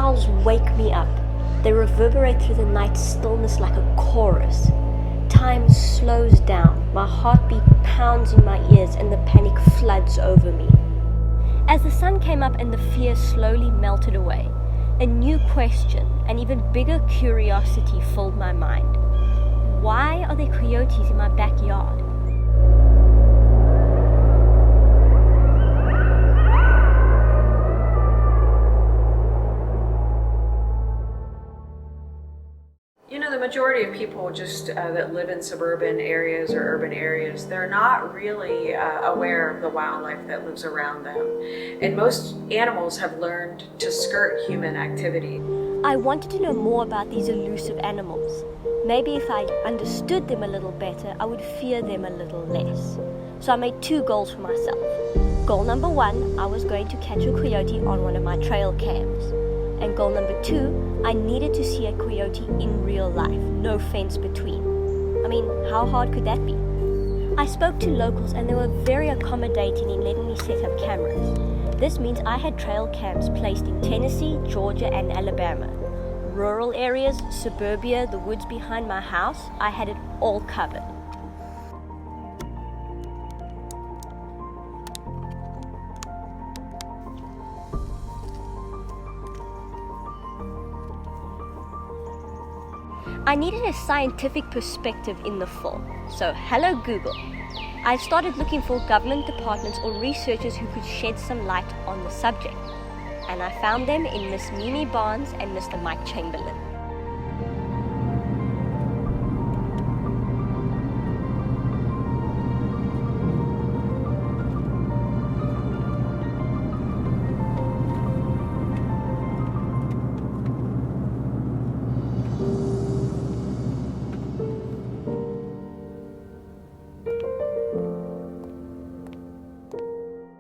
howls wake me up. They reverberate through the night stillness like a chorus. Time slows down, my heartbeat pounds in my ears, and the panic floods over me. As the sun came up and the fear slowly melted away, a new question, an even bigger curiosity filled my mind. Why are there coyotes in my backyard? The majority of people just that live in suburban areas or urban areas, they're not really aware of the wildlife that lives around them. And most animals have learned to skirt human activity. I wanted to know more about these elusive animals. Maybe if I understood them a little better, I would fear them a little less. So I made 2 goals for myself. Goal number 1, I was going to catch a coyote on one of my trail cams. And goal number 2, I needed to see a coyote in real life, no fence between. I mean, how hard could that be? I spoke to locals and they were very accommodating in letting me set up cameras. This means I had trail cams placed in Tennessee, Georgia, and Alabama. Rural areas, suburbia, the woods behind my house, I had it all covered. I needed a scientific perspective in the film, so hello Google. I've started looking for government departments or researchers who could shed some light on the subject, and I found them in Miss Mimi Barnes and Mr. Mike Chamberlain.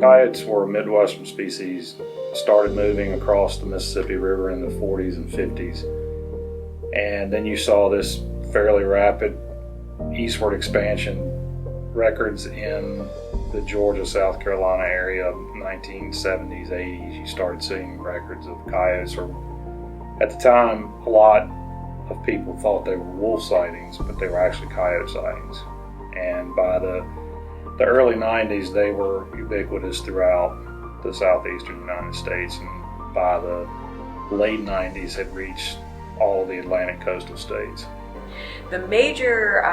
Coyotes were a Midwestern species, started moving across the Mississippi River in the 40s and 50s. And then you saw this fairly rapid eastward expansion. Records in the Georgia, South Carolina area, 1970s, 80s, you started seeing records of coyotes. Or at the time, a lot of people thought they were wolf sightings, but they were actually coyote sightings. And by the early 90s, they were ubiquitous throughout the southeastern United States, and by the late 90s had reached all of the Atlantic coastal states. The major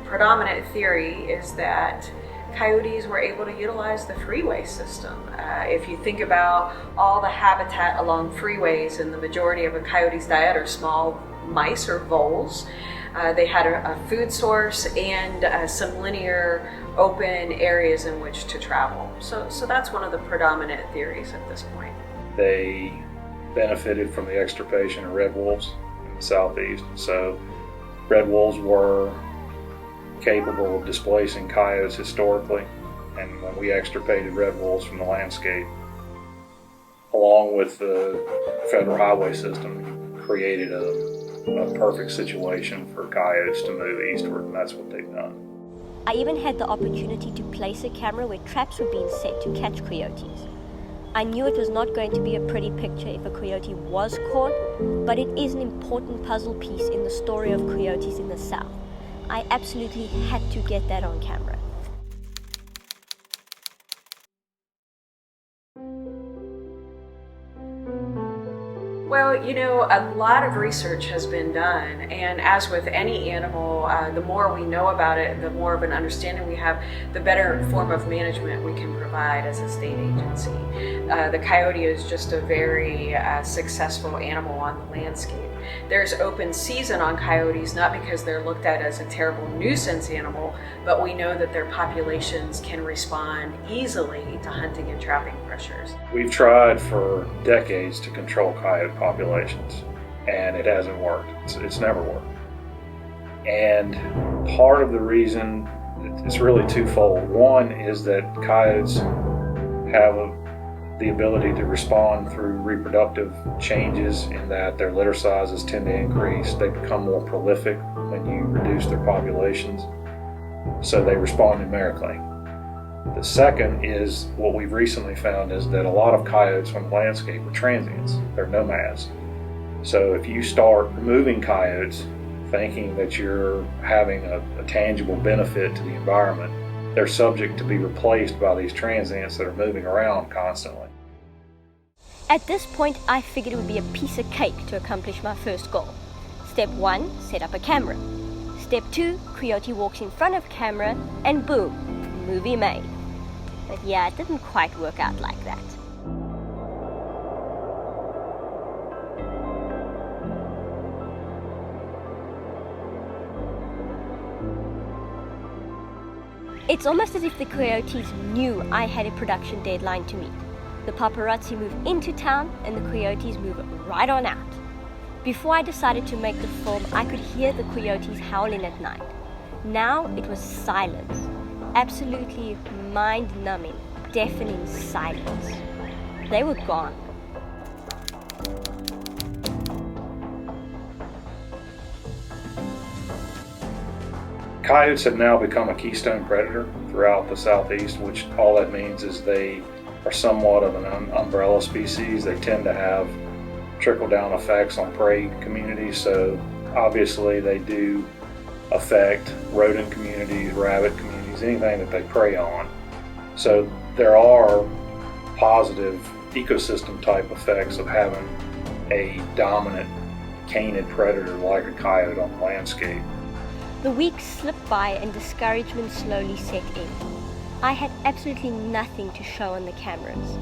predominant theory is that coyotes were able to utilize the freeway system. If you think about all the habitat along freeways, and the majority of a coyote's diet are small mice or voles, they had a food source and some linear open areas in which to travel. So that's one of the predominant theories at this point. They benefited from the extirpation of red wolves in the southeast. So red wolves were capable of displacing coyotes historically, and when we extirpated red wolves from the landscape, along with the federal highway system, created a perfect situation for coyotes to move eastward, and that's what they've done. I even had the opportunity to place a camera where traps were being set to catch coyotes. I knew it was not going to be a pretty picture if a coyote was caught, but it is an important puzzle piece in the story of coyotes in the South. I absolutely had to get that on camera. Well, a lot of research has been done, and as with any animal, the more we know about it, the more of an understanding we have, the better form of management we can provide as a state agency. The coyote is just a very successful animal on the landscape. There's open season on coyotes, not because they're looked at as a terrible nuisance animal, but we know that their populations can respond easily to hunting and trapping pressures. We've tried for decades to control coyote populations, and it hasn't worked. It's never worked. And part of the reason, it's really twofold. One is that coyotes have the ability to respond through reproductive changes, in that their litter sizes tend to increase. They become more prolific when you reduce their populations, so they respond numerically. The second is what we've recently found is that a lot of coyotes on the landscape are transients. They're nomads. So if you start removing coyotes thinking that you're having a tangible benefit to the environment, they're subject to be replaced by these transients that are moving around constantly. At this point, I figured it would be a piece of cake to accomplish my first goal. Step 1, set up a camera. Step 2, coyote walks in front of camera, and boom, movie made. But yeah, it didn't quite work out like that. It's almost as if the coyotes knew I had a production deadline to meet. The paparazzi move into town and the coyotes move right on out. Before I decided to make the film, I could hear the coyotes howling at night. Now it was silence. Absolutely mind-numbing, deafening silence. They were gone. Coyotes have now become a keystone predator throughout the southeast, which all that means is they are somewhat of an umbrella species. They tend to have trickle-down effects on prey communities, so obviously they do affect rodent communities, rabbit communities, anything that they prey on. So there are positive ecosystem type effects of having a dominant canid predator like a coyote on the landscape. The weeks slipped by and discouragement slowly set in. I had absolutely nothing to show on the cameras.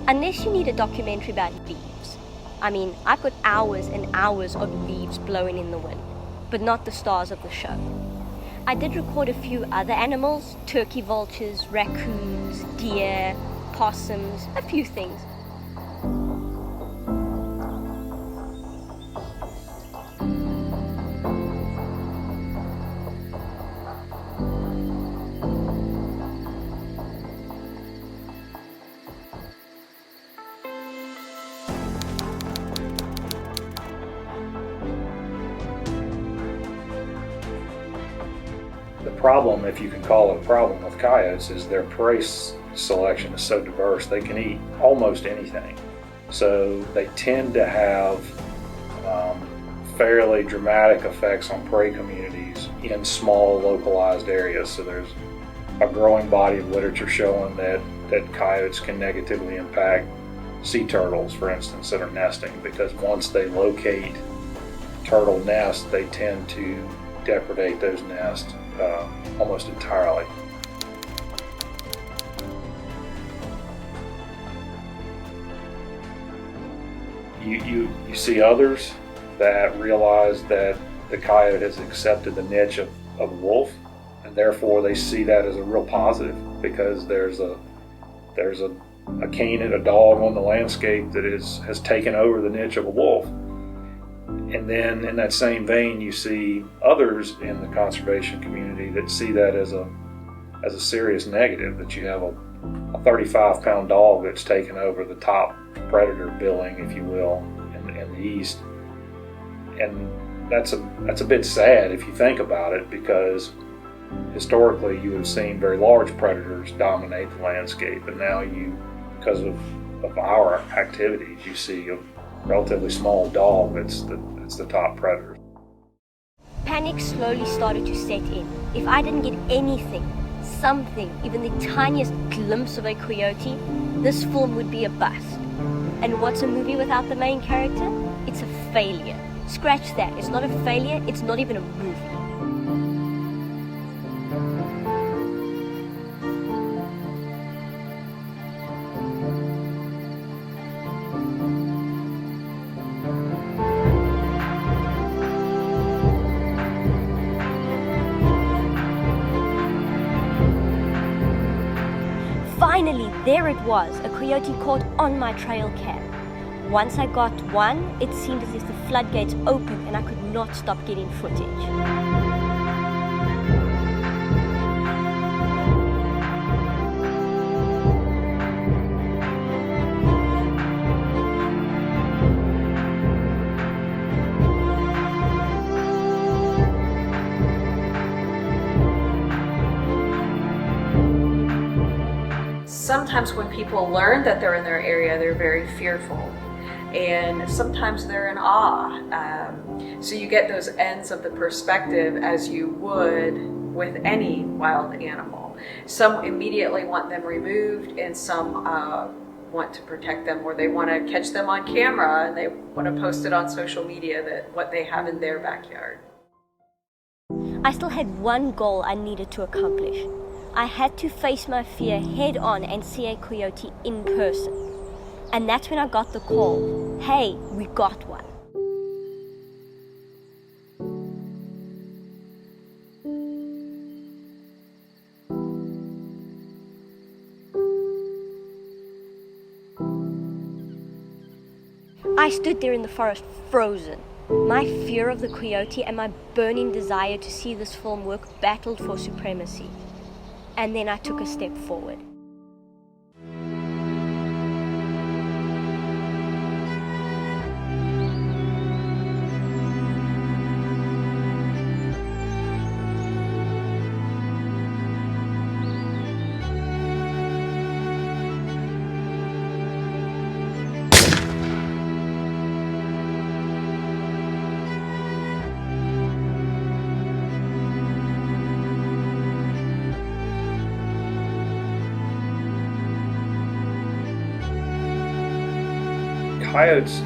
Unless you need a documentary about leaves. I mean, I've got hours and hours of leaves blowing in the wind, but not the stars of the show. I did record a few other animals, turkey vultures, raccoons, deer, possums, a few things. The problem, if you can call it a problem with coyotes, is their prey selection is so diverse. They can eat almost anything. So they tend to have fairly dramatic effects on prey communities in small localized areas. So there's a growing body of literature showing that coyotes can negatively impact sea turtles, for instance, that are nesting, because once they locate turtle nests, they tend to depredate those nests almost entirely. You see others that realize that the coyote has accepted the niche of wolf, and therefore they see that as a real positive, because there's a canid, a dog on the landscape that has taken over the niche of a wolf. And then in that same vein, you see others in the conservation community that see that as a serious negative, that you have a 35-pound dog that's taken over the top predator billing, if you will, in the east. And that's a bit sad if you think about it, because historically you have seen very large predators dominate the landscape, and now because of our activities, you see a relatively small dog that's the top predator. Panic slowly started to set in. If I didn't get anything, something, even the tiniest glimpse of a coyote, this film would be a bust. And what's a movie without the main character? It's a failure. Scratch that. It's not a failure. It's not even a movie. Finally, there it was, a coyote caught on my trail cam. Once I got one, it seemed as if the floodgates opened and I could not stop getting footage. sometimes when people learn that they're in their area, they're very fearful. And sometimes they're in awe. So you get those ends of the perspective as you would with any wild animal. Some immediately want them removed, and some want to protect them, or they want to catch them on camera and they want to post it on social media, that what they have in their backyard. I still had one goal I needed to accomplish. I had to face my fear head on and see a coyote in person. And that's when I got the call. Hey, we got one. I stood there in the forest, frozen. My fear of the coyote and my burning desire to see this film work battled for supremacy. And then I took a step forward. Coyotes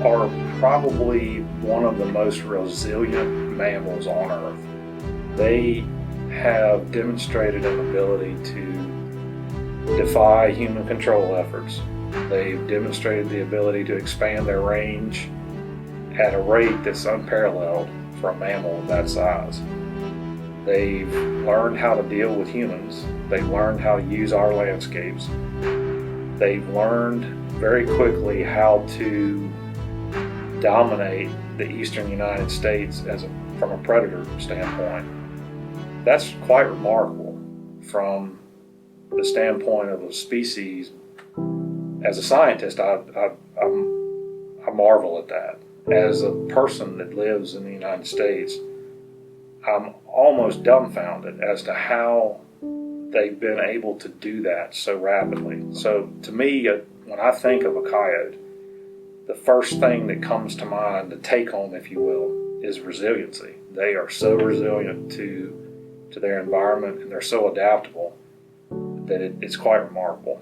are probably one of the most resilient mammals on Earth. They have demonstrated an ability to defy human control efforts. They've demonstrated the ability to expand their range at a rate that's unparalleled for a mammal of that size. They've learned how to deal with humans. They've learned how to use our landscapes. They've learned very quickly how to dominate the eastern United States from a predator standpoint. That's quite remarkable from the standpoint of a species. As a scientist, I marvel at that. As a person that lives in the United States, I'm almost dumbfounded as to how they've been able to do that so rapidly. So to me, when I think of a coyote, the first thing that comes to mind, the take home, if you will, is resiliency. They are so resilient to their environment, and they're so adaptable that it's quite remarkable.